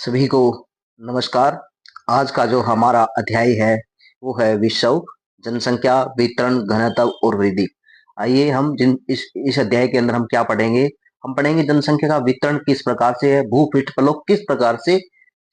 सभी को नमस्कार। आज का जो हमारा अध्याय है वो है विषय जनसंख्या वितरण घनत्व और वृद्धि। आइए हम जिन इस अध्याय के अंदर हम क्या पढ़ेंगे। हम पढ़ेंगे जनसंख्या का वितरण किस प्रकार से है, भूपृष्ठ पर लोग किस प्रकार से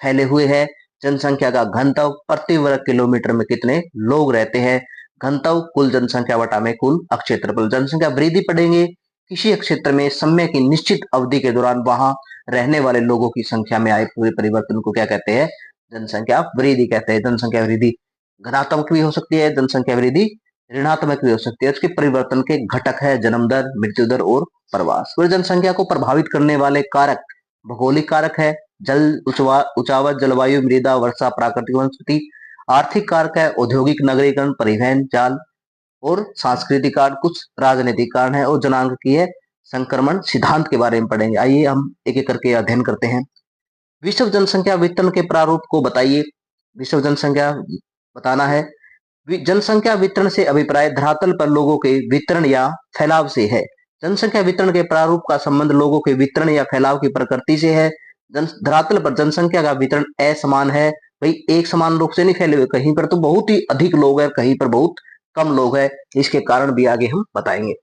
फैले हुए हैं, जनसंख्या का घनत्व प्रति वर्ग किलोमीटर में कितने लोग रहते हैं, घनत्व कुल जनसंख्या बटा में कुल क्षेत्रफल। जनसंख्या वृद्धि पढ़ेंगे, किसी क्षेत्र में समय की निश्चित अवधि के दौरान वहां रहने वाले लोगों की संख्या में आए पूरे परिवर्तन को क्या कहते हैं, जनसंख्या वृद्धि कहते हैं। जनसंख्या वृद्धि धनात्मक भी हो सकती है, जनसंख्या वृद्धि ऋणात्मक भी हो सकती है। उसके परिवर्तन के घटक है जन्म दर, मृत्यु दर और प्रवास। फिर जनसंख्या को प्रभावित करने वाले कारक भौगोलिक कारक है, जल उचावत, जलवायु, मृदा, वर्षा, प्राकृतिक वनस्पति। आर्थिक कारक है, औद्योगिक नगरीकरण, परिवहन जाल और सांस्कृतिक कारण। कुछ राजनीतिक कारण है और जनांकीय संक्रमण सिद्धांत के बारे में पढ़ेंगे। आइए हम एक एक करके अध्ययन करते हैं। विश्व जनसंख्या वितरण के प्रारूप को बताइए। विश्व जनसंख्या बताना है। जनसंख्या वितरण से अभिप्राय धरातल पर लोगों के वितरण या फैलाव से है। जनसंख्या वितरण के प्रारूप का संबंध लोगों के वितरण या फैलाव की प्रकृति से है। धरातल पर जनसंख्या का वितरण असमान है, भाई एक समान रूप से नहीं फैले हुए, कहीं पर तो बहुत ही अधिक लोग हैं, कहीं पर बहुत कम लोग हैं। इसके कारण भी आगे हम बताएंगे।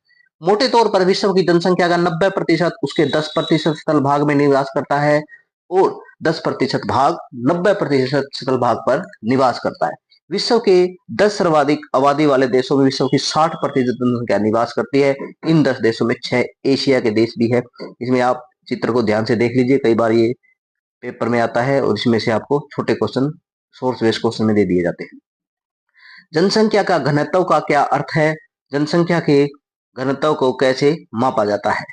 मोटे तौर पर विश्व की जनसंख्या का 90% उसके 10% स्थल भाग में निवास करता है और 10% भाग 90% स्थल भाग पर निवास करता है। विश्व के 10 सर्वाधिक आबादी वाले देशों में विश्व की 60% जनसंख्या निवास करती है। इन 10 देशों में 6 एशिया के देश भी है। इसमें आप चित्र को ध्यान से देख लीजिए, कई बार ये पेपर में आता है और इसमें से आपको छोटे क्वेश्चन सोर्स बेस्ड क्वेश्चन में दे दिए जाते हैं। जनसंख्या का घनत्व का क्या अर्थ है, जनसंख्या के घनत्व को कैसे मापा जाता है।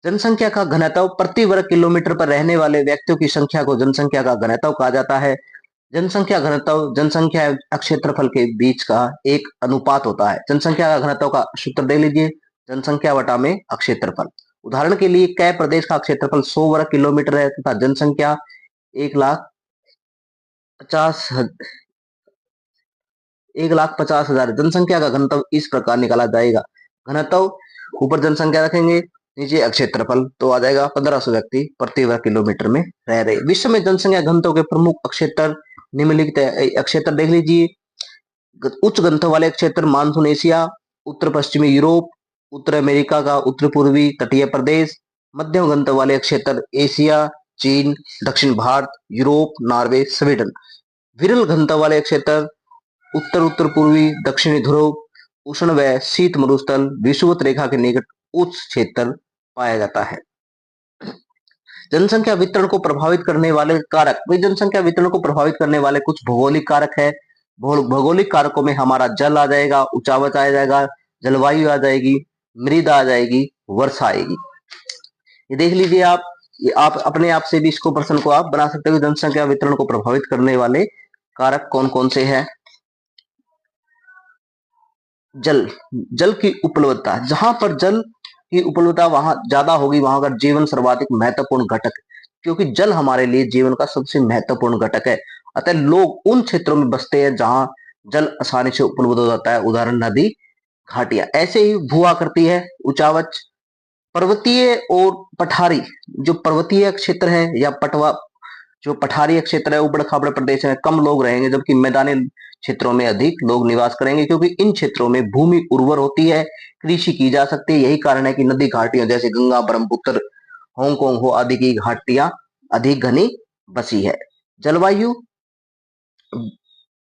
जनसंख्या का घनत्व प्रति वर्ग किलोमीटर पर रहने वाले व्यक्तियों की संख्या को जनसंख्या का घनत्व कहा जाता है। जनसंख्या घनत्व जनसंख्या क्षेत्रफल के बीच का एक अनुपात होता है। जनसंख्या का घनत्व का सूत्र दे लीजिए, जनसंख्या बटा में क्षेत्रफल। उदाहरण के लिए कै प्रदेश का क्षेत्रफल 100 वर्ग किलोमीटर है तथा जनसंख्या 1,50,000। जनसंख्या का घनत्व इस प्रकार निकाला जाएगा। घनत्व ऊपर जनसंख्या रखेंगे, नीचे क्षेत्रफल, तो आ जाएगा 1500 व्यक्ति प्रति वर्ग किलोमीटर में रह रहे। विश्व में जनसंख्या घनत्व के प्रमुख क्षेत्र निम्नलिखित है। क्षेत्र देख लीजिए, उच्च घनत्व वाले क्षेत्र मानसून एशिया, उत्तर पश्चिमी यूरोप, उत्तर अमेरिका का उत्तर पूर्वी तटीय प्रदेश। मध्यम घनत्व वाले क्षेत्र एशिया, चीन, दक्षिण भारत, यूरोप, नॉर्वे, स्वीडन। विरल घनत्व वाले क्षेत्र उत्तर उत्तर पूर्वी दक्षिणी ध्रुव, उष्ण व शीत मरुस्थल, विषुवत रेखा के निकट उच्च क्षेत्र पाया जाता है। जनसंख्या वितरण को प्रभावित करने वाले कारक, भाई जनसंख्या वितरण को प्रभावित करने वाले कुछ भौगोलिक कारक है। भौगोलिक कारकों में हमारा जल आ जाएगा, उचावच आ जाएगा, जलवायु आ जाएगी, मृदा आ जाएगी, वर्षा आएगी। ये देख लीजिए आप, ये आप अपने आप से भी इसको प्रश्न को आप बना सकते हो। जनसंख्या वितरण को प्रभावित करने वाले कारक कौन कौन से हैं। जल, जल की उपलब्धता, जहां पर जल की उपलब्धता वहां ज्यादा होगी, वहां का जीवन सर्वाधिक महत्वपूर्ण घटक, क्योंकि जल हमारे लिए जीवन का सबसे महत्वपूर्ण घटक है। अतः लोग उन क्षेत्रों में बसते हैं जहां जल आसानी से उपलब्ध हो जाता है, उदाहरण नदी, घाटियां। ऐसे ही भू आकृति है, उचावच, पर्वतीय और पठारी। जो पर्वतीय क्षेत्र है या पटवा जो पठारी क्षेत्र है, उबड़ खाबड़ प्रदेश है, कम लोग रहेंगे, जबकि मैदानी क्षेत्रों में अधिक लोग निवास करेंगे, क्योंकि इन क्षेत्रों में भूमि उर्वर होती है, कृषि की जा सकती है। यही कारण है कि नदी घाटियां जैसे गंगा, ब्रह्मपुत्र, हांगकांग हो आदि की घाटियां अधिक घनी बसी है। जलवायु,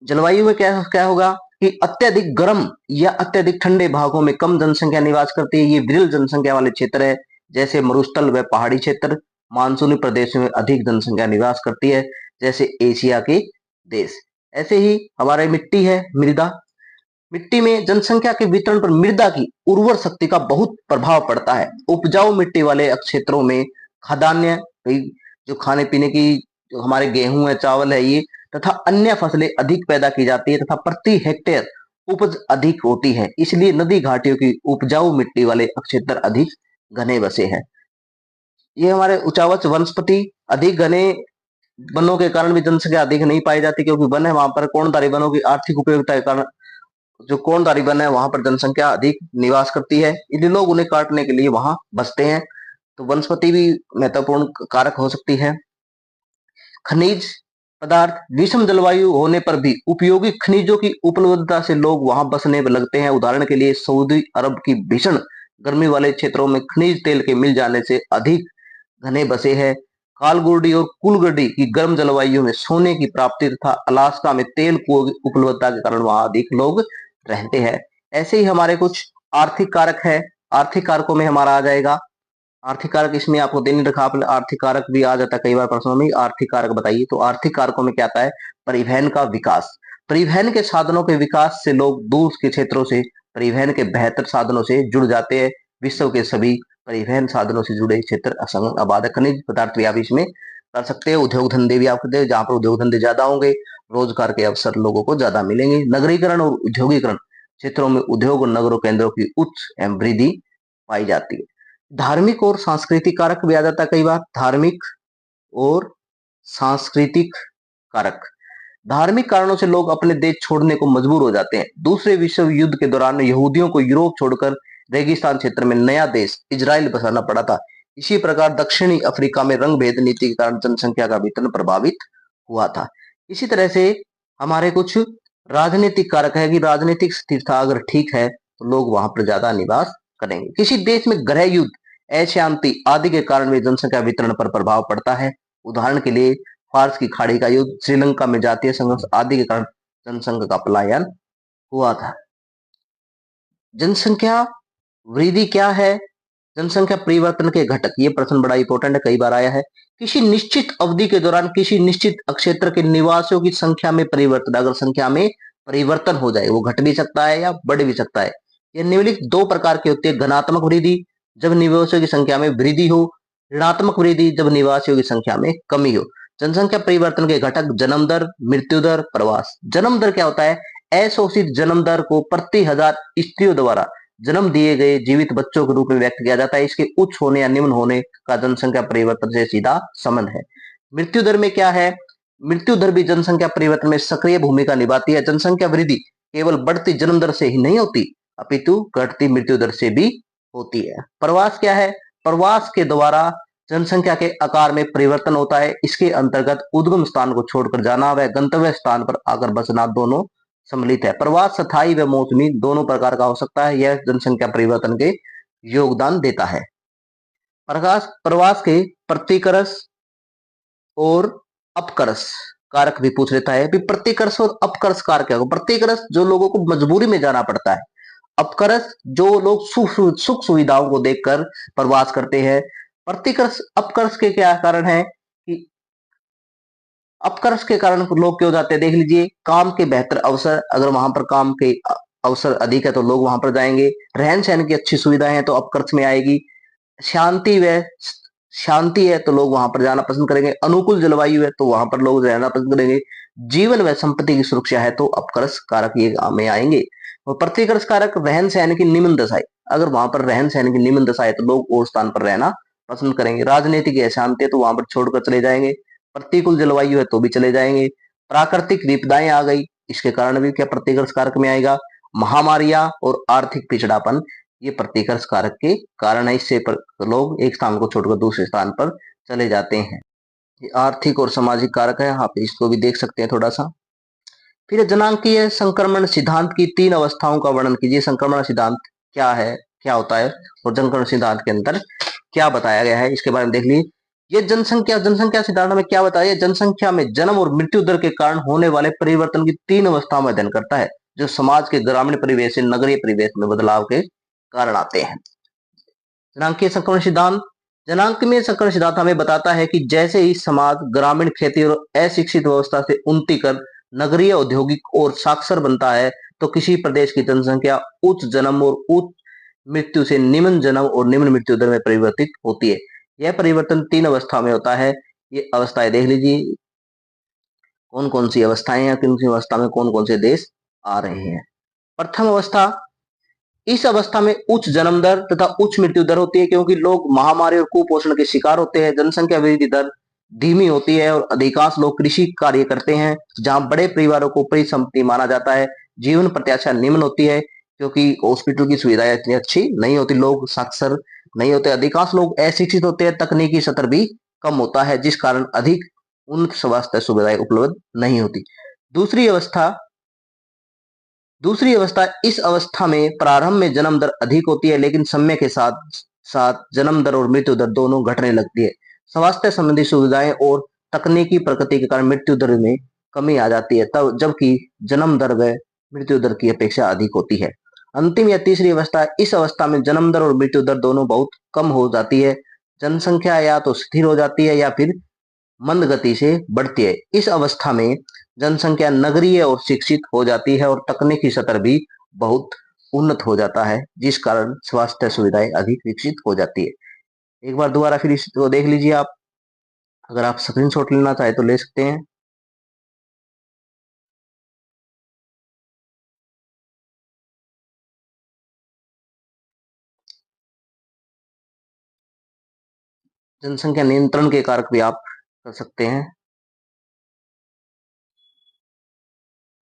जलवायु में क्या क्या होगा कि अत्यधिक गर्म या अत्यधिक ठंडे भागों में कम जनसंख्या निवास करती है। ये विरल जनसंख्या वाले क्षेत्र है, जैसे मरुस्थल व पहाड़ी क्षेत्र। मानसूनी प्रदेशों में अधिक जनसंख्या निवास करती है, जैसे एशिया के देश। ऐसे ही हमारे मिट्टी है, मृदा। मिट्टी में जनसंख्या के वितरण पर मृदा की उर्वर शक्ति का बहुत प्रभाव पड़ता है। उपजाऊ मिट्टी वाले क्षेत्रों में खाद्यान्न, जो खाने पीने की, जो हमारे गेहूं है, चावल है, ये तथा अन्य फसलें अधिक पैदा की जाती है तथा प्रति हेक्टेयर उपज अधिक होती है। इसलिए नदी घाटियों की उपजाऊ मिट्टी वाले क्षेत्र अधिक घने बसे हैं। ये हमारे उचावच वनस्पति, अधिक घने वनों के कारण भी जनसंख्या अधिक नहीं पाई जाती, क्योंकि वन है वहां पर कोणधारी वनों की आर्थिक उपयोगिता के कारण, जो कोणधारी वन है वहां पर जनसंख्या अधिक निवास करती है, इसलिए लोग उन्हें काटने के लिए वहां बसते हैं। तो वनस्पति भी महत्वपूर्ण कारक हो सकती है। खनिज पदार्थ, विषम जलवायु होने पर भी उपयोगी खनिजों की उपलब्धता से लोग वहां बसने लगते हैं। उदाहरण के लिए सऊदी अरब की भीषण गर्मी वाले क्षेत्रों में खनिज तेल के मिल जाने से अधिक घने बसे हैं। कालगुर्डी और कुलगुर्डी की गर्म जलवायु में सोने की प्राप्ति तथा अलास्का में तेल की उपलब्धता के कारण वहां अधिक लोग रहते हैं। ऐसे ही हमारे कुछ आर्थिक कारक है। आर्थिक कारकों में हमारा आ जाएगा आर्थिक कारक, इसमें आपको दे नहीं रखा, आप आर्थिक कारक भी आ जाता है कई बार प्रश्नों में। आर्थिक कारक बताइए, तो आर्थिक कारकों में क्या आता है? परिवहन का विकास। परिवहन के साधनों के विकास से लोग दूर के क्षेत्रों से परिवहन के बेहतर साधनों से जुड़ जाते हैं। विश्व के सभी परिवहन साधनों से जुड़े क्षेत्र असंग आबाद है। खनिज पदार्थ भी आप इसमें कर सकते हैं। उद्योग धंधे भी आप करते हैं, जहां पर उद्योग धंधे ज्यादा होंगे रोजगार के अवसर लोगों को ज्यादा मिलेंगे। नगरीकरण और उद्योगीकरण क्षेत्रों में उद्योग और नगरों केंद्रों की उच्च एवं वृद्धि पाई जाती है। धार्मिक और सांस्कृतिक कारक भी आ जाता है कई बार। धार्मिक और सांस्कृतिक कारक, धार्मिक कारणों से लोग अपने देश छोड़ने को मजबूर हो जाते हैं। दूसरे विश्व युद्ध के दौरान यहूदियों को यूरोप छोड़कर रेगिस्तान क्षेत्र में नया देश इजराइल बसाना पड़ा था। इसी प्रकार दक्षिणी अफ्रीका में रंग भेद नीति के कारण जनसंख्या का वितरण प्रभावित हुआ था। इसी तरह से हमारे कुछ राजनीतिक कारक है कि राजनीतिक स्थिरता अगर ठीक है तो लोग वहां पर ज्यादा निवास करेंगे। किसी देश में गृह युद्ध, अशांति आदि के कारण भी जनसंख्या वितरण पर प्रभाव पड़ता है। उदाहरण के लिए फार्स की खाड़ी का युद्ध, श्रीलंका में जातीय संघर्ष आदि के कारण जनसंख्या का पलायन हुआ था। जनसंख्या वृद्धि क्या है? जनसंख्या परिवर्तन के घटक, ये प्रश्न बड़ा इंपॉर्टेंट है, कई बार आया है। किसी निश्चित अवधि के दौरान किसी निश्चित क्षेत्र के निवासियों की संख्या में परिवर्तन, अगर संख्या में परिवर्तन हो जाए, वो घट भी सकता है या बढ़ भी सकता है। यह निम्नलिखित दो प्रकार की होती है। घनात्मक वृद्धि, जब निवासियों की संख्या में वृद्धि हो। ऋणात्मक वृद्धि, जब निवासियों की संख्या में कमी हो। जनसंख्या परिवर्तन के घटक जन्म दर, मृत्यु दर, प्रवास। जन्म दर क्या होता है? अशोषित जन्म दर को प्रति 1000 स्त्रियों द्वारा जन्म दिए गए जीवित बच्चों के रूप में व्यक्त किया जाता है। इसके उच्च होने या निम्न होने का जनसंख्या परिवर्तन से सीधा संबंध है। मृत्यु दर में क्या है? मृत्यु दर भी जनसंख्या परिवर्तन में सक्रिय भूमिका निभाती है। जनसंख्या वृद्धि केवल बढ़ती जन्म दर से ही नहीं होती, अपितु घटती मृत्यु दर से भी होती है। प्रवास क्या है? प्रवास के द्वारा जनसंख्या के आकार में परिवर्तन होता है। इसके अंतर्गत उद्गम स्थान को छोड़कर जाना व गंतव्य स्थान पर आकर बसना दोनों सम्मिलित है। प्रवास स्थायी व मौसमी दोनों प्रकार का हो सकता है। यह जनसंख्या परिवर्तन के योगदान देता है। प्रवास के प्रतिकर्ष और अपकर्ष कारक भी पूछ लेता है। प्रतिकर्ष और अपकर्ष कारक क्या होगा? प्रतिकर्ष जो लोगों को मजबूरी में जाना पड़ता है। अपकर्ष जो लोग सुख सुविधाओं को देखकर प्रवास करते हैं। प्रतिकर्ष अपकर्ष के क्या कारण है कि अपकर्ष के कारण लोग क्यों जाते हैं? देख लीजिए, काम के बेहतर अवसर, अगर वहां पर काम के अवसर अधिक है तो लोग वहां पर जाएंगे। रहन सहन की अच्छी सुविधाएं हैं तो अपकर्ष में आएगी। शांति है तो लोग वहां पर जाना पसंद करेंगे। अनुकूल जलवायु है तो वहां पर लोग रहना पसंद करेंगे। जीवन व संपत्ति की सुरक्षा है तो अपकर्ष कारक ये में आएंगे। और प्रतिकर्ष कारक रहन सहन की निम्न दशाएं, अगर वहां पर रहन सहन की निम्न दशा है तो लोग और स्थान पर रहना पसंद करेंगे। राजनीतिक अशांति है तो वहां पर छोड़कर चले जाएंगे। प्रतिकूल जलवायु है तो भी चले जाएंगे। प्राकृतिक विपदाएं आ गई, इसके कारण भी क्या प्रतिकर्ष कारक में आएगा। महामारियां और आर्थिक पिछड़ापन, ये प्रतिकर्ष कारक के कारण है। इससे लोग एक स्थान को छोड़कर दूसरे स्थान पर चले जाते हैं। ये आर्थिक और सामाजिक कारक है, आप इसको भी देख सकते हैं थोड़ा सा। फिर जनांकीय संक्रमण सिद्धांत की 3 अवस्थाओं का वर्णन कीजिए। संक्रमण सिद्धांत क्या है, क्या होता है और संक्रमण सिद्धांत के अंदर क्या बताया गया है, इसके बारे में देख लीजिए। ये जनसंख्या सिद्धांत में क्या बताया? जनसंख्या में जन्म और मृत्यु दर के कारण होने वाले परिवर्तन की 3 अवस्थाओं में अध्ययन करता है, जो समाज के ग्रामीण परिवेश से नगरीय परिवेश में बदलाव के कारण आते हैं। जनांकीय संक्रमण सिद्धांत, जनांकीय संक्रमण सिद्धांत हमें बताता है कि जैसे ही समाज ग्रामीण खेती और अशिक्षित व्यवस्था से उन्नति कर नगरीय, औद्योगिक और साक्षर बनता है तो किसी प्रदेश की जनसंख्या उच्च जन्म और उच्च मृत्यु से निम्न जन्म और निम्न मृत्यु दर में परिवर्तित होती है। यह परिवर्तन 3 अवस्था में होता है। ये अवस्थाएं देख लीजिए, कौन कौन सी अवस्थाएं हैं, किन सी अवस्था में कौन कौन से देश आ रहे हैं। प्रथम अवस्था, इस अवस्था में उच्च जन्म दर तथा उच्च मृत्यु दर होती है, क्योंकि लोग महामारी और कुपोषण के शिकार होते हैं। जनसंख्या वृद्धि दर धीमी होती है और अधिकांश लोग कृषि कार्य करते हैं, जहां बड़े परिवारों को परिसंपत्ति माना जाता है। जीवन प्रत्याशा निम्न होती है, क्योंकि हॉस्पिटल की सुविधाएं इतनी अच्छी नहीं होती, लोग साक्षर नहीं होते। अधिकांश लोग अशिक्षित होते हैं, तकनीकी स्तर भी कम होता है, जिस कारण अधिक उन्नत स्वास्थ्य सुविधाएं उपलब्ध नहीं होती। दूसरी अवस्था दूसरी अवस्था इस अवस्था में प्रारंभ में जन्म दर अधिक होती है, लेकिन समय के साथ साथ जन्म दर और मृत्यु दर दोनों घटने लगती है। स्वास्थ्य संबंधी सुविधाएं और तकनीकी प्रगति के कारण मृत्यु दर में कमी आ जाती है, तब जबकि जन्म दर व मृत्यु दर की अपेक्षा अधिक होती है। अंतिम या तीसरी अवस्था, इस अवस्था में जन्म दर और मृत्यु दर दोनों बहुत कम हो जाती है। जनसंख्या या तो स्थिर हो जाती है या फिर मंद गति से बढ़ती है। इस अवस्था में जनसंख्या नगरीय और शिक्षित हो जाती है और तकनीकी स्तर भी बहुत उन्नत हो जाता है, जिस कारण स्वास्थ्य सुविधाएं अधिक विकसित हो जाती है। एक बार दोबारा फिर इसको देख लीजिए आप। अगर आप स्क्रीनशॉट लेना चाहे तो ले सकते हैं। जनसंख्या नियंत्रण के कारक भी आप कर सकते हैं।